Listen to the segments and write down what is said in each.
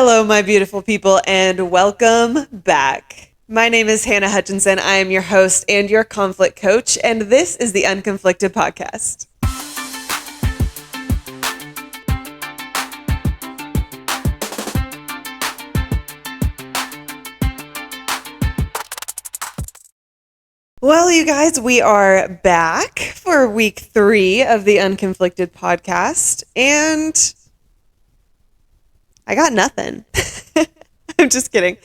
Hello, my beautiful people, and welcome back. My name is Hannah Hutchinson. I am your host and your conflict coach, and this is the Unconflicted podcast. Well, you guys, we are back for week 3 of the Unconflicted podcast, and I got nothing. I'm just kidding.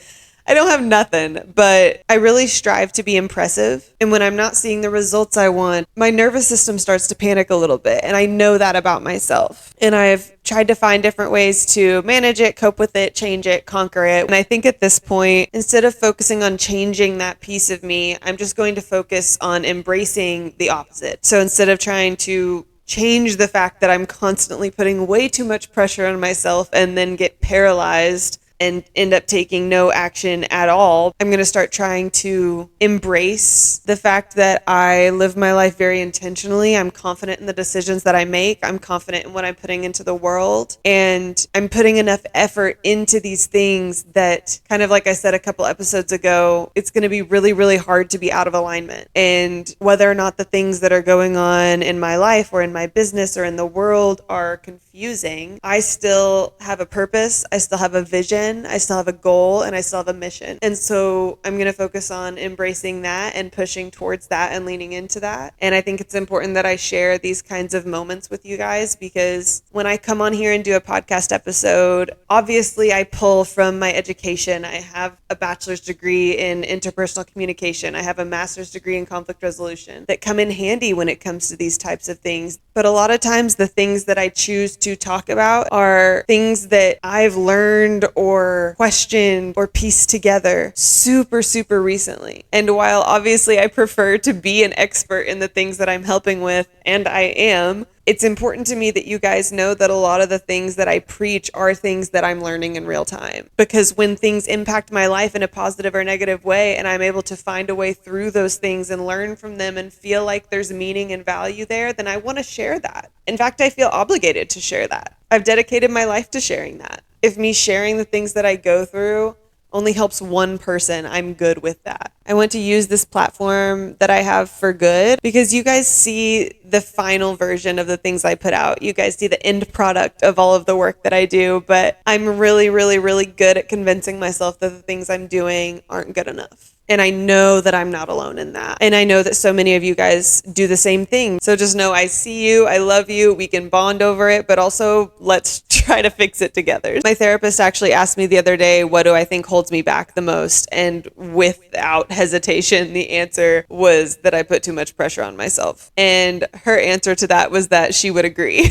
I don't have nothing, but I really strive to be impressive. And when I'm not seeing the results I want, my nervous system starts to panic a little bit. And I know that about myself. And I've tried to find different ways to manage it, cope with it, change it, conquer it. And I think at this point, instead of focusing on changing that piece of me, I'm just going to focus on embracing the opposite. So instead of trying to change the fact that I'm constantly putting way too much pressure on myself and then get paralyzed and end up taking no action at all, I'm going to start trying to embrace the fact that I live my life very intentionally. I'm confident in the decisions that I make. I'm confident in what I'm putting into the world. And I'm putting enough effort into these things that, kind of like I said a couple episodes ago, it's going to be really, really hard to be out of alignment. And whether or not the things that are going on in my life or in my business or in the world are confusing, I still have a purpose. I still have a vision. I still have a goal, and I still have a mission. And so I'm going to focus on embracing that and pushing towards that and leaning into that. And I think it's important that I share these kinds of moments with you guys, because when I come on here and do a podcast episode, obviously I pull from my education. I have a bachelor's degree in interpersonal communication. I have a master's degree in conflict resolution that come in handy when it comes to these types of things. But a lot of times the things that I choose to talk about are things that I've learned or questioned or pieced together super recently. And while obviously I prefer to be an expert in the things that I'm helping with, and I am, it's important to me that you guys know that a lot of the things that I preach are things that I'm learning in real time. Because when things impact my life in a positive or negative way, and I'm able to find a way through those things and learn from them and feel like there's meaning and value there, then I want to share that. In fact, I feel obligated to share that. I've dedicated my life to sharing that. If me sharing the things that I go through only helps one person, I'm good with that. I want to use this platform that I have for good, because you guys see the final version of the things I put out. You guys see the end product of all of the work that I do, but I'm really good at convincing myself that the things I'm doing aren't good enough. And I know that I'm not alone in that. And I know that so many of you guys do the same thing. So just know I see you, I love you, we can bond over it, but also let's try to fix it together. My therapist actually asked me the other day, what do I think holds me back the most? And without hesitation, the answer was that I put too much pressure on myself. And her answer to that was that she would agree.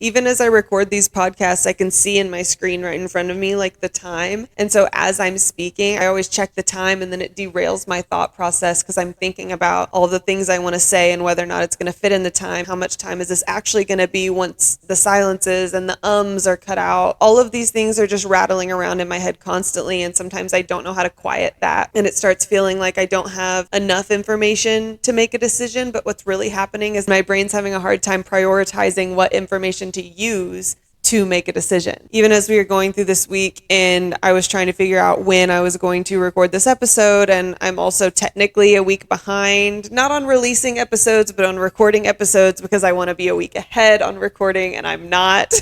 Even as I record these podcasts, I can see in my screen right in front of me, like the time. And so as I'm speaking, I always check the time, and then it derails my thought process because I'm thinking about all the things I want to say and whether or not it's going to fit in the time. How much time is this actually going to be once the silences and the ums are cut out? All of these things are just rattling around in my head constantly. And sometimes I don't know how to quiet that. And it starts feeling like I don't have enough information to make a decision. But what's really happening is my brain's having a hard time prioritizing what information to use to make a decision. Even as we were going through this week and I was trying to figure out when I was going to record this episode, and I'm also technically a week behind, not on releasing episodes, but on recording episodes, because I want to be a week ahead on recording, and I'm not.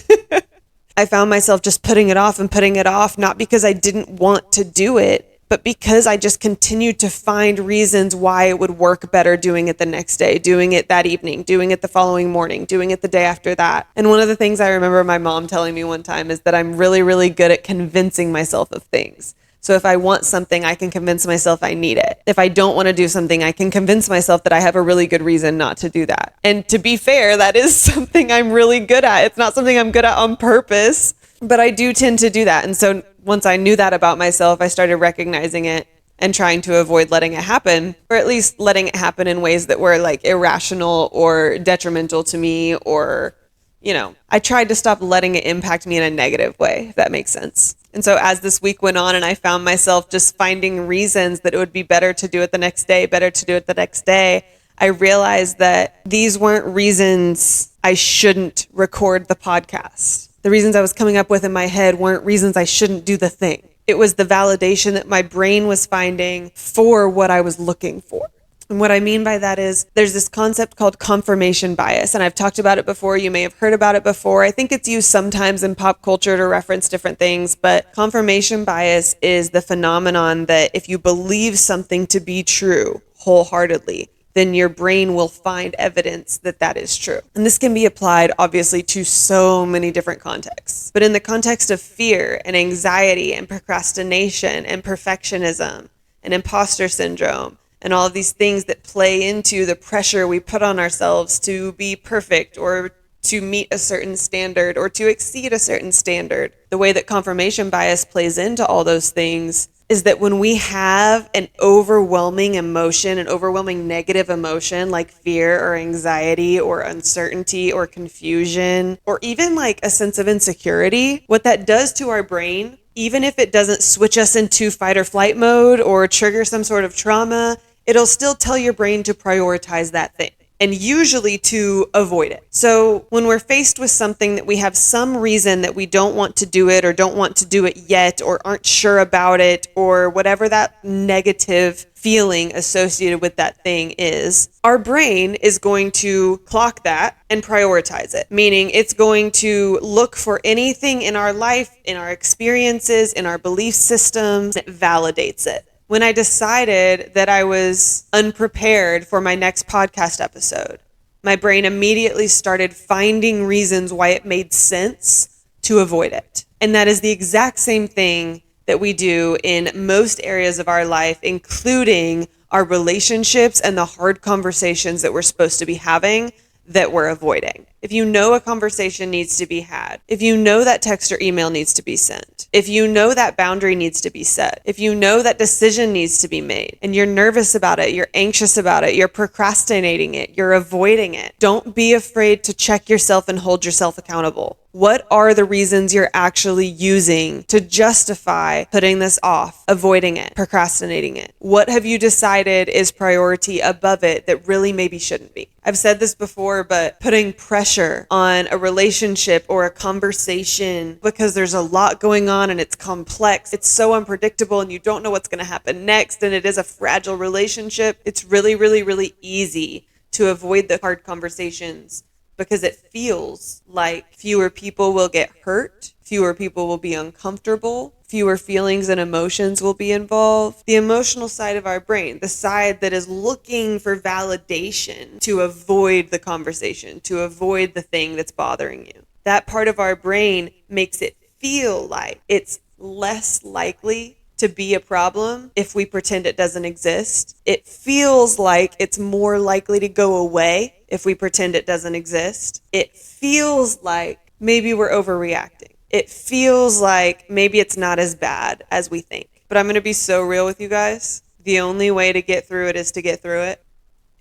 I found myself just putting it off, not because I didn't want to do it, but because I just continued to find reasons why it would work better doing it the next day, doing it that evening, doing it the following morning, doing it the day after that. And one of the things I remember my mom telling me one time is that I'm really good at convincing myself of things. So if I want something, I can convince myself I need it. If I don't want to do something, I can convince myself that I have a really good reason not to do that. And to be fair, that is something I'm really good at. It's not something I'm good at on purpose, but I do tend to do that. And so once I knew that about myself, I started recognizing it and trying to avoid letting it happen, or at least letting it happen in ways that were like irrational or detrimental to me, or, you know, I tried to stop letting it impact me in a negative way, if that makes sense. And so as this week went on and I found myself just finding reasons that it would be better to do it the next day, I realized that these weren't reasons I shouldn't record the podcast. The reasons I was coming up with in my head weren't reasons I shouldn't do the thing. It was the validation that my brain was finding for what I was looking for. And what I mean by that is there's this concept called confirmation bias, and I've talked about it before. You may have heard about it before. I think it's used sometimes in pop culture to reference different things, but confirmation bias is the phenomenon that if you believe something to be true wholeheartedly, then your brain will find evidence that that is true. And this can be applied, obviously, to so many different contexts. But in the context of fear and anxiety and procrastination and perfectionism and imposter syndrome, and all of these things that play into the pressure we put on ourselves to be perfect or to meet a certain standard or to exceed a certain standard. The way that confirmation bias plays into all those things is that when we have an overwhelming emotion, an overwhelming negative emotion like fear or anxiety or uncertainty or confusion, or even like a sense of insecurity, what that does to our brain, even if it doesn't switch us into fight or flight mode or trigger some sort of trauma, it'll still tell your brain to prioritize that thing, and usually to avoid it. So when we're faced with something that we have some reason that we don't want to do it or don't want to do it yet or aren't sure about it or whatever that negative feeling associated with that thing is, our brain is going to clock that and prioritize it, meaning it's going to look for anything in our life, in our experiences, in our belief systems that validates it. When I decided that I was unprepared for my next podcast episode, my brain immediately started finding reasons why it made sense to avoid it. And that is the exact same thing that we do in most areas of our life, including our relationships and the hard conversations that we're supposed to be having that we're avoiding. If you know a conversation needs to be had, if you know that text or email needs to be sent, if you know that boundary needs to be set, if you know that decision needs to be made, and you're nervous about it, you're anxious about it, you're procrastinating it, you're avoiding it, don't be afraid to check yourself and hold yourself accountable. What are the reasons you're actually using to justify putting this off, avoiding it, procrastinating it? What have you decided is priority above it that really maybe shouldn't be? I've said this before, but putting pressure on a relationship or a conversation because there's a lot going on and it's complex, it's so unpredictable and you don't know what's going to happen next, and it is a fragile relationship, it's really, really, really easy to avoid the hard conversations because it feels like fewer people will get hurt, fewer people will be uncomfortable, fewer feelings and emotions will be involved. The emotional side of our brain, the side that is looking for validation to avoid the conversation, to avoid the thing that's bothering you. That part of our brain makes it feel like it's less likely to be a problem if we pretend it doesn't exist. It feels like it's more likely to go away if we pretend it doesn't exist. It feels like maybe we're overreacting. It feels like maybe it's not as bad as we think. But I'm going to be so real with you guys. The only way to get through it is to get through it.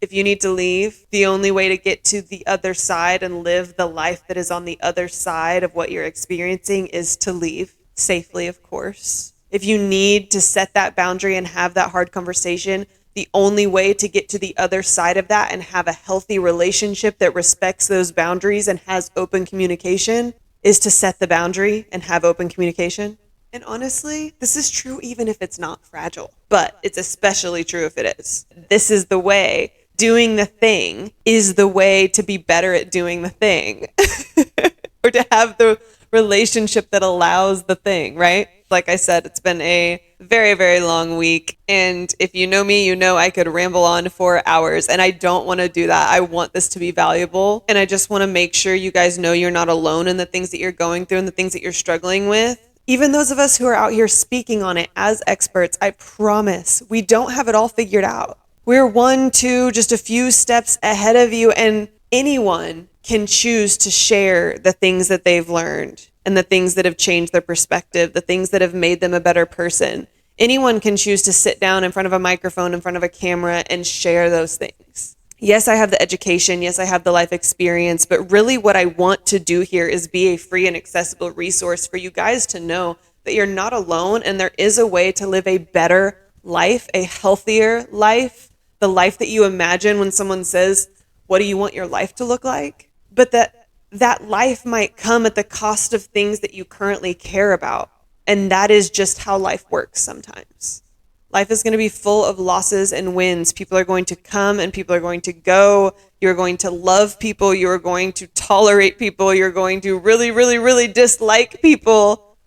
If you need to leave, the only way to get to the other side and live the life that is on the other side of what you're experiencing is to leave, safely, of course. If you need to set that boundary and have that hard conversation, the only way to get to the other side of that and have a healthy relationship that respects those boundaries and has open communication is to set the boundary and have open communication. And honestly, this is true even if it's not fragile, but it's especially true if it is. This is the way. Doing the thing is the way to be better at doing the thing or to have the relationship that allows the thing, right? Like I said, it's been a very, very long week. And if you know me, you know I could ramble on for hours. And I don't want to do that. I want this to be valuable. And I just want to make sure you guys know you're not alone in the things that you're going through and the things that you're struggling with. Even those of us who are out here speaking on it as experts, I promise we don't have it all figured out. We're 1, 2, just a few steps ahead of you. And anyone can choose to share the things that they've learned and the things that have changed their perspective, the things that have made them a better person. Anyone can choose to sit down in front of a microphone, in front of a camera, and share those things. Yes, I have the education. Yes, I have the life experience. But really what I want to do here is be a free and accessible resource for you guys to know that you're not alone and there is a way to live a better life, a healthier life, the life that you imagine when someone says, what do you want your life to look like? But that that life might come at the cost of things that you currently care about. And that is just how life works sometimes. Life is going to be full of losses and wins. People are going to come and people are going to go. You're going to love people. You're going to tolerate people. You're going to really, really, really dislike people.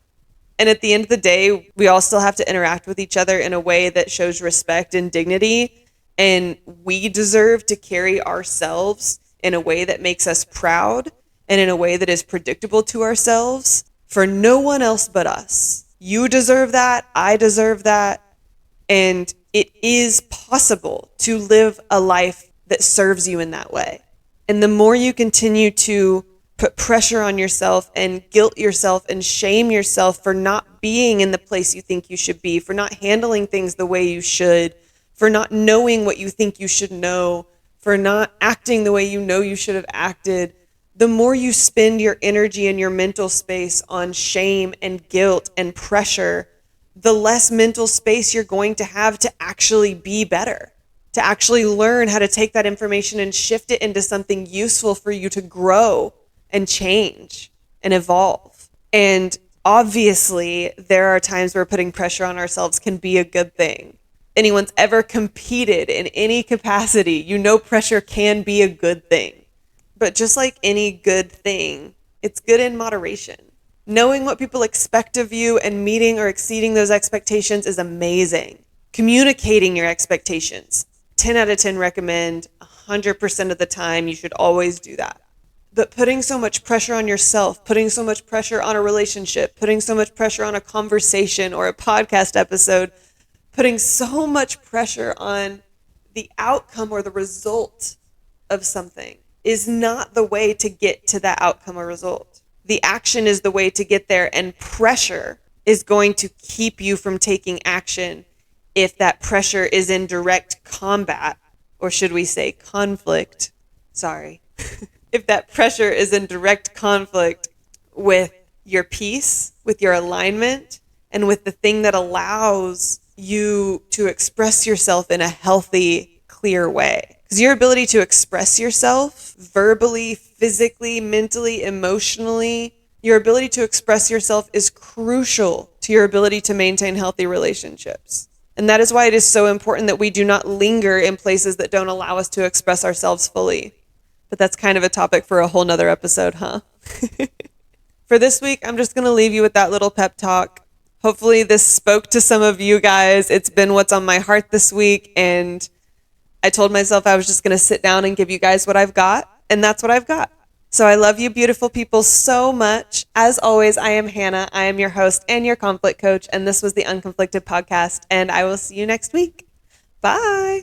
And at the end of the day, we all still have to interact with each other in a way that shows respect and dignity. And we deserve to carry ourselves in a way that makes us proud and in a way that is predictable to ourselves for no one else but us. You deserve that. I deserve that. And it is possible to live a life that serves you in that way. And the more you continue to put pressure on yourself and guilt yourself and shame yourself for not being in the place you think you should be, for not handling things the way you should, for not knowing what you think you should know, for not acting the way you know you should have acted, the more you spend your energy and your mental space on shame and guilt and pressure, the less mental space you're going to have to actually be better, to actually learn how to take that information and shift it into something useful for you to grow and change and evolve. And obviously, there are times where putting pressure on ourselves can be a good thing. Anyone's ever competed in any capacity, you know pressure can be a good thing. But just like any good thing, it's good in moderation. Knowing what people expect of you and meeting or exceeding those expectations is amazing. Communicating your expectations, 10 out of 10 recommend. 100% of the time, you should always do that. But putting so much pressure on yourself, putting so much pressure on a relationship, putting so much pressure on a conversation or a podcast episode, putting so much pressure on the outcome or the result of something is not the way to get to that outcome or result. The action is the way to get there, and pressure is going to keep you from taking action if that pressure is in direct combat, or should we say conflict? Sorry. If that pressure is in direct conflict with your peace, with your alignment, and with the thing that allows you to express yourself in a healthy, clear way. Because your ability to express yourself verbally, physically, mentally, emotionally, your ability to express yourself is crucial to your ability to maintain healthy relationships. And that is why it is so important that we do not linger in places that don't allow us to express ourselves fully. But that's kind of a topic for a whole nother episode, huh? For this week, I'm just going to leave you with that little pep talk. Hopefully this spoke to some of you guys. It's been what's on my heart this week, and I told myself I was just going to sit down and give you guys what I've got, and that's what I've got. So I love you beautiful people so much. As always, I am Hannah. I am your host and your conflict coach, and this was the Unconflicted podcast, and I will see you next week. Bye.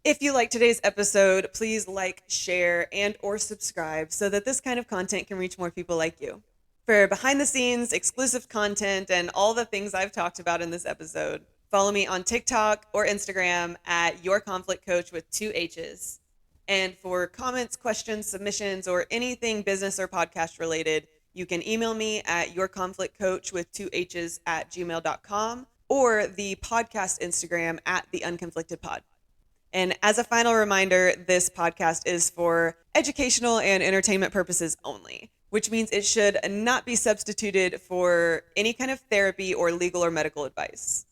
If you like today's episode, please like, share, and or subscribe so that this kind of content can reach more people like you. For behind the scenes, exclusive content, and all the things I've talked about in this episode, follow me on TikTok or Instagram at yourconflictcoach with 2 H's. And for comments, questions, submissions, or anything business or podcast related, you can email me at yourconflictcoach with 2 H's at gmail.com or the podcast Instagram at the Unconflicted Pod. And as a final reminder, this podcast is for educational and entertainment purposes only, which means it should not be substituted for any kind of therapy or legal or medical advice.